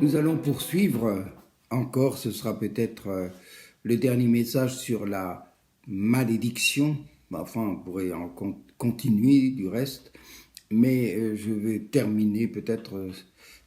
Nous allons poursuivre encore, ce sera peut-être le dernier message sur la malédiction. Enfin, on pourrait en continuer du reste, mais je vais terminer peut-être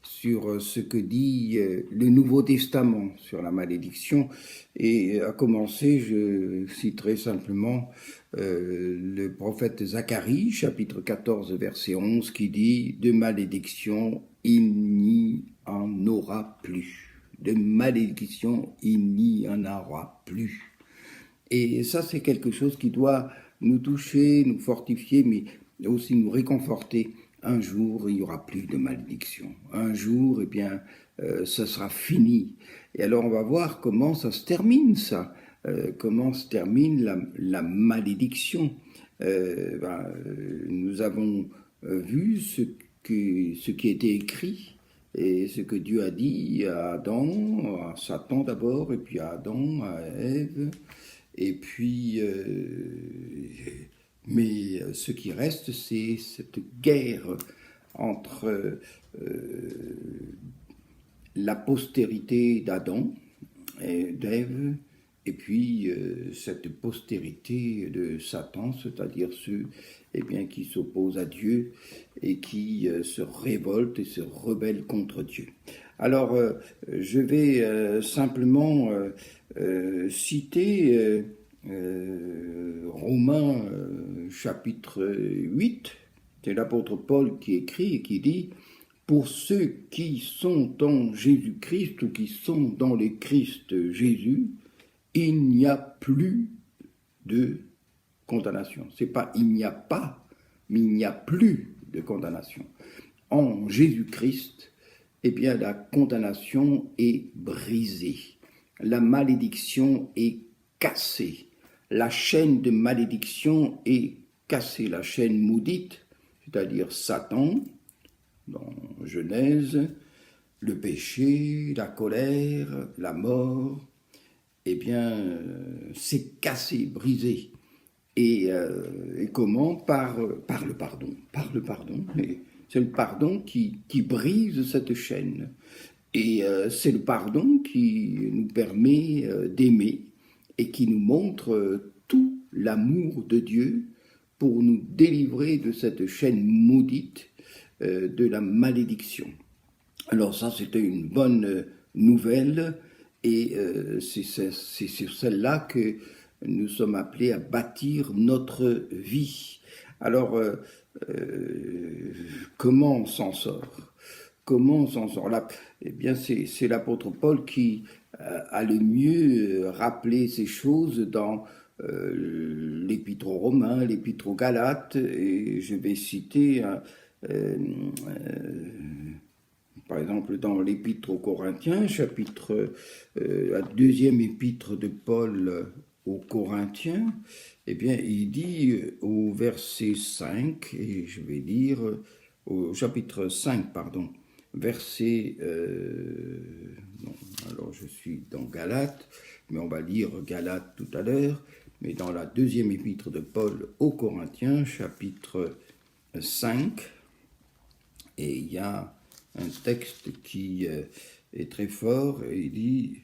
sur ce que dit le Nouveau Testament sur la malédiction. Et à commencer, je citerai simplement le prophète Zacharie, chapitre 14, verset 11, qui dit « De malédiction, il n'y en aura plus. De malédiction, il n'y en aura plus. » Et ça, c'est quelque chose qui doit nous toucher, nous fortifier, mais aussi nous réconforter. Un jour, il n'y aura plus de malédiction. Un jour, eh bien, ça sera fini. Et alors, on va voir comment ça se termine, ça. Comment se termine la malédiction. Nous avons vu ce qui a été écrit et ce que Dieu a dit à Adam, à Satan d'abord, et puis à Adam, à Ève. Et puis, mais ce qui reste, c'est cette guerre entre la postérité d'Adam et d'Ève, et puis cette postérité de Satan, c'est-à-dire ceux qui s'opposent à Dieu et qui se révoltent et se rebellent contre Dieu. Alors, je vais simplement citer Romains chapitre 8, c'est l'apôtre Paul qui écrit et qui dit « Pour ceux qui sont en Jésus-Christ ou qui sont dans le Christ Jésus, il n'y a plus de condamnation. » C'est pas « il n'y a pas », mais il n'y a plus de condamnation. En Jésus-Christ, eh bien, la condamnation est brisée. La malédiction est cassée. La chaîne de malédiction est cassée. La chaîne maudite, c'est-à-dire Satan, dans Genèse, le péché, la colère, la mort, eh bien, c'est cassé, brisé. Et comment? Par le pardon. Par le pardon. Et c'est le pardon qui brise cette chaîne. Et c'est le pardon qui nous permet d'aimer et qui nous montre tout l'amour de Dieu pour nous délivrer de cette chaîne maudite de la malédiction. Alors ça, c'était une bonne nouvelle et c'est sur celle-là que nous sommes appelés à bâtir notre vie. Alors, comment on s'en sort? Comment on s'en sort là? Eh bien, c'est l'apôtre Paul qui a le mieux rappelé ces choses dans l'épître aux Romains, l'épître aux Galates, et je vais citer par exemple dans l'épître aux Corinthiens, la deuxième épître de Paul aux Corinthiens, eh bien, il dit au verset 5, et je vais lire au chapitre 5, pardon, verset... non, alors je suis dans Galates, mais on va lire Galates tout à l'heure, mais dans la deuxième épître de Paul aux Corinthiens, chapitre 5, et il y a un texte qui est très fort, et il dit,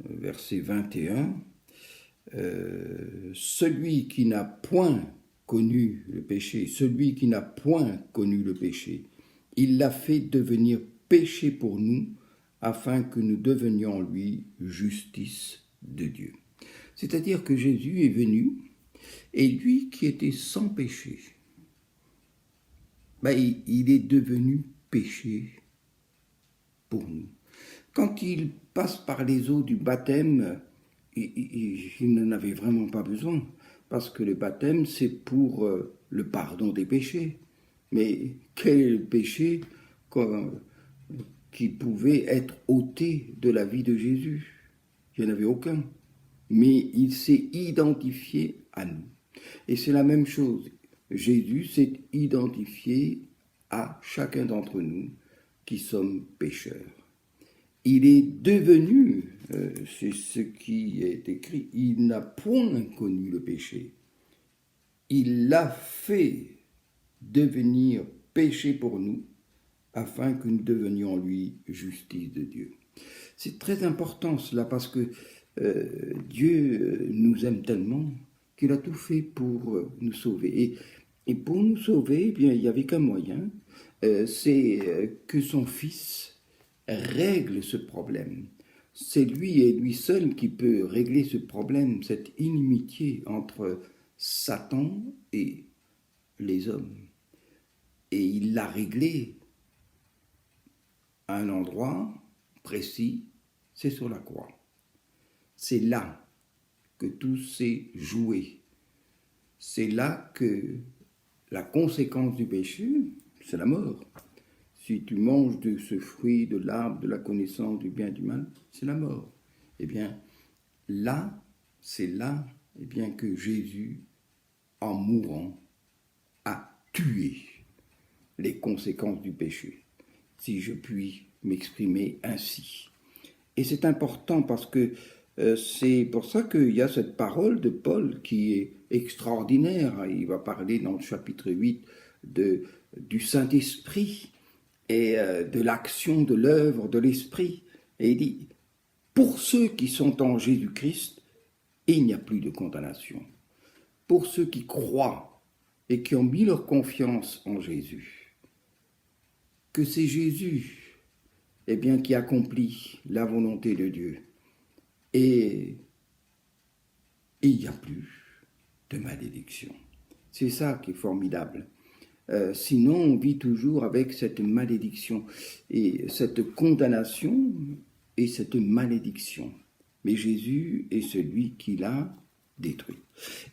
verset 21, celui qui n'a point connu le péché, celui qui n'a point connu le péché, il l'a fait devenir péché pour nous, afin que nous devenions en lui justice de Dieu. C'est-à-dire que Jésus est venu, et lui qui était sans péché, il est devenu péché pour nous. Quand il passe par les eaux du baptême, il n'en avait vraiment pas besoin, parce que le baptême, c'est pour le pardon des péchés. Mais quel est le péché qui pouvait être ôté de la vie de Jésus? Il n'y en avait aucun. Mais il s'est identifié à nous. Et c'est la même chose. Jésus s'est identifié à chacun d'entre nous qui sommes pécheurs. Il est devenu, c'est ce qui est écrit, il n'a point connu le péché. Il l'a fait devenir péché pour nous, afin que nous devenions en lui justice de Dieu. C'est très important cela parce que Dieu nous aime tellement qu'il a tout fait pour nous sauver. Et pour nous sauver, eh bien, il n'y avait qu'un moyen, c'est que son Fils règle ce problème. C'est lui et lui seul qui peut régler ce problème, cette inimitié entre Satan et les hommes. Et il l'a réglé à un endroit précis, c'est sur la croix. C'est là que tout s'est joué. C'est là que la conséquence du péché, c'est la mort. Si tu manges de ce fruit de l'arbre de la connaissance du bien et du mal, c'est la mort. Eh bien, là, c'est là eh bien, que Jésus, en mourant, a tué les conséquences du péché, si je puis m'exprimer ainsi. Et c'est important parce que c'est pour ça qu'il y a cette parole de Paul qui est extraordinaire. Il va parler dans le chapitre 8 du Saint-Esprit et de l'action de l'œuvre de l'Esprit. Et il dit, pour ceux qui sont en Jésus-Christ, il n'y a plus de condamnation. Pour ceux qui croient et qui ont mis leur confiance en Jésus, que c'est Jésus eh bien, qui accomplit la volonté de Dieu. Et il n'y a plus de malédiction. C'est ça qui est formidable. Sinon, on vit toujours avec cette malédiction et cette condamnation et cette malédiction. Mais Jésus est celui qui l'a détruit.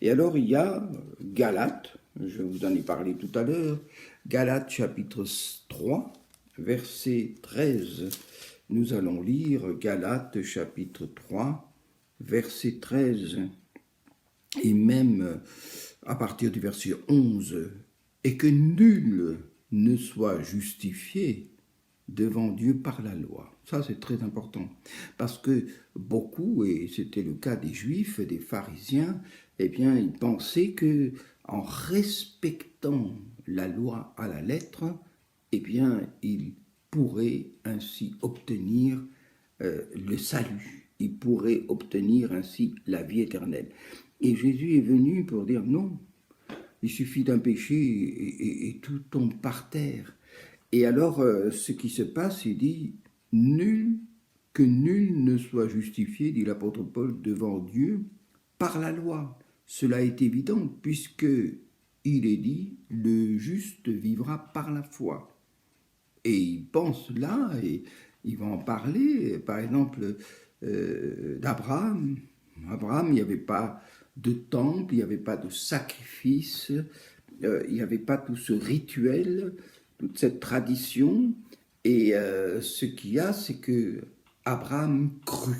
Et alors, il y a Galates, je vous en ai parlé tout à l'heure, Galates chapitre 3, verset 13. Nous allons lire Galates chapitre 3, verset 13, et même à partir du verset 11, et que nul ne soit justifié devant Dieu par la loi. Ça, c'est très important, parce que beaucoup, et c'était le cas des Juifs, des pharisiens, eh bien, ils pensaient que en respectant la loi à la lettre, eh bien, ils pourraient ainsi obtenir le salut. Ils pourraient obtenir ainsi la vie éternelle. Et Jésus est venu pour dire non, il suffit d'un péché et tout tombe par terre. Et alors, ce qui se passe, il dit, que nul ne soit justifié, dit l'apôtre Paul, devant Dieu par la loi. Cela est évident, puisque il est dit, le juste vivra par la foi. Et il pense là, et il va en parler, par exemple, d'Abraham. Abraham, il n'y avait pas de temple, il n'y avait pas de sacrifice, il n'y avait pas tout ce rituel, toute cette tradition. Et ce qu'il y a, c'est que Abraham crut,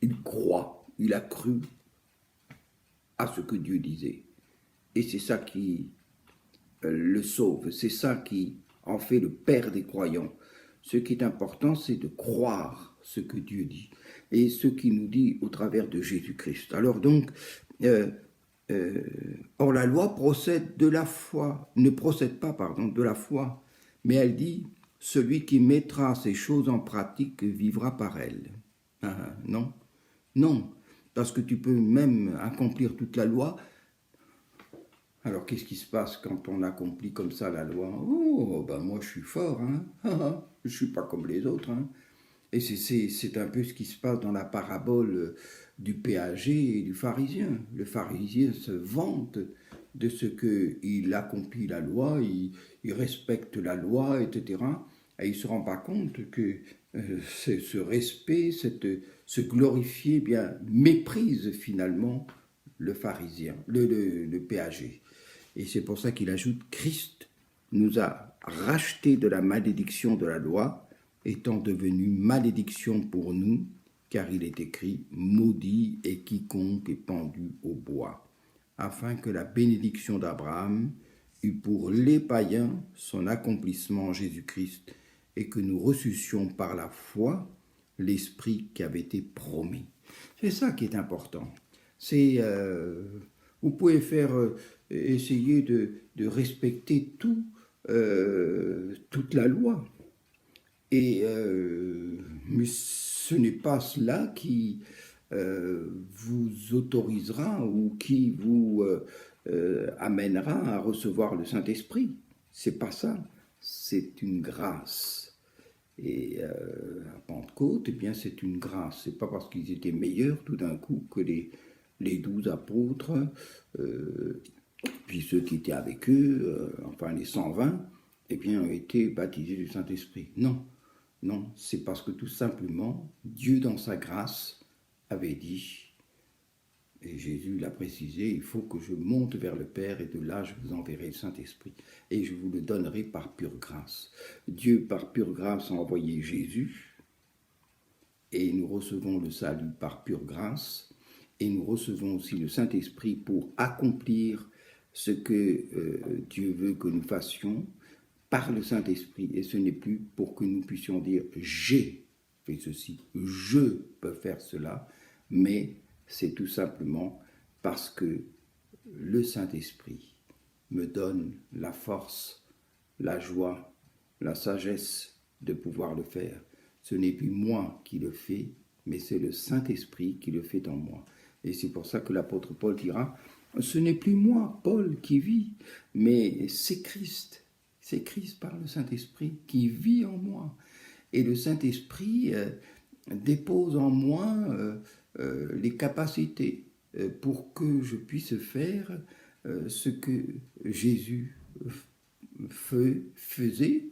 il croit, il a cru à ce que Dieu disait. Et c'est ça qui le sauve, c'est ça qui en fait le père des croyants. Ce qui est important, c'est de croire ce que Dieu dit et ce qu'il nous dit au travers de Jésus-Christ. Alors donc, or la loi procède de la foi, ne procède pas, pardon, de la foi, mais elle dit, celui qui mettra ces choses en pratique vivra par elles. Ah, non, non, parce que tu peux même accomplir toute la loi. Alors qu'est-ce qui se passe quand on accomplit comme ça la loi? Oh, ben moi je suis fort, hein. Je ne suis pas comme les autres, hein. Et c'est un peu ce qui se passe dans la parabole du péager et du pharisien. Le pharisien se vante de ce qu'il accomplit la loi, il respecte la loi, etc. Et il ne se rend pas compte que ce respect, ce glorifier, bien, méprise finalement le pharisien, le péager. Et c'est pour ça qu'il ajoute, Christ nous a rachetés de la malédiction de la loi, étant devenu malédiction pour nous, car il est écrit, maudit est quiconque est pendu au bois, afin que la bénédiction d'Abraham eût pour les païens son accomplissement en Jésus-Christ, et que nous reçussions par la foi l'Esprit qui avait été promis. C'est ça qui est important. C'est, vous pouvez essayer de respecter toute la loi, Mais ce n'est pas cela qui vous autorisera ou qui vous amènera à recevoir le Saint-Esprit. C'est pas ça. C'est une grâce. Et à Pentecôte, eh bien, c'est une grâce. C'est pas parce qu'ils étaient meilleurs tout d'un coup que les 12 apôtres, puis ceux qui étaient avec eux, enfin les 120, eh bien, ont été baptisés du Saint-Esprit. Non, non, c'est parce que tout simplement, Dieu dans sa grâce avait dit, et Jésus l'a précisé, il faut que je monte vers le Père et de là je vous enverrai le Saint-Esprit et je vous le donnerai par pure grâce. Dieu par pure grâce a envoyé Jésus et nous recevons le salut par pure grâce et nous recevons aussi le Saint-Esprit pour accomplir ce que Dieu veut que nous fassions par le Saint-Esprit. Et ce n'est plus pour que nous puissions dire « j'ai fait ceci »,« je peux faire cela », mais c'est tout simplement parce que le Saint-Esprit me donne la force, la joie, la sagesse de pouvoir le faire. Ce n'est plus moi qui le fais, mais c'est le Saint-Esprit qui le fait en moi. Et c'est pour ça que l'apôtre Paul dira, ce n'est plus moi, Paul, qui vis, mais c'est Christ. C'est Christ par le Saint-Esprit qui vit en moi. Et le Saint-Esprit dépose en moi les capacités pour que je puisse faire ce que Jésus faisait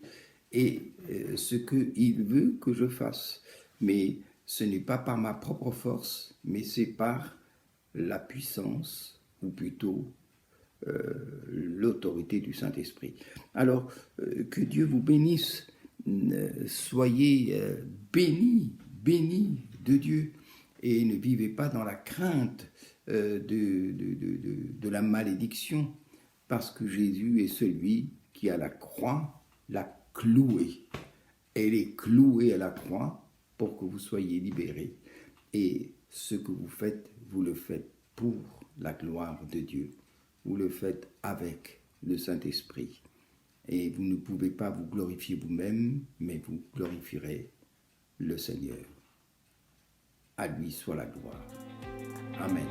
et ce qu'il veut que je fasse. Mais ce n'est pas par ma propre force, mais c'est par la puissance, ou plutôt l'autorité du Saint-Esprit. Alors, que Dieu vous bénisse, soyez bénis de Dieu, et ne vivez pas dans la crainte de la malédiction, parce que Jésus est celui qui à la croix l'a cloué. Elle est clouée à la croix pour que vous soyez libérés. Et ce que vous faites, vous le faites pour la gloire de Dieu. Vous le faites avec le Saint-Esprit. Et vous ne pouvez pas vous glorifier vous-même, mais vous glorifierez le Seigneur. À lui soit la gloire. Amen.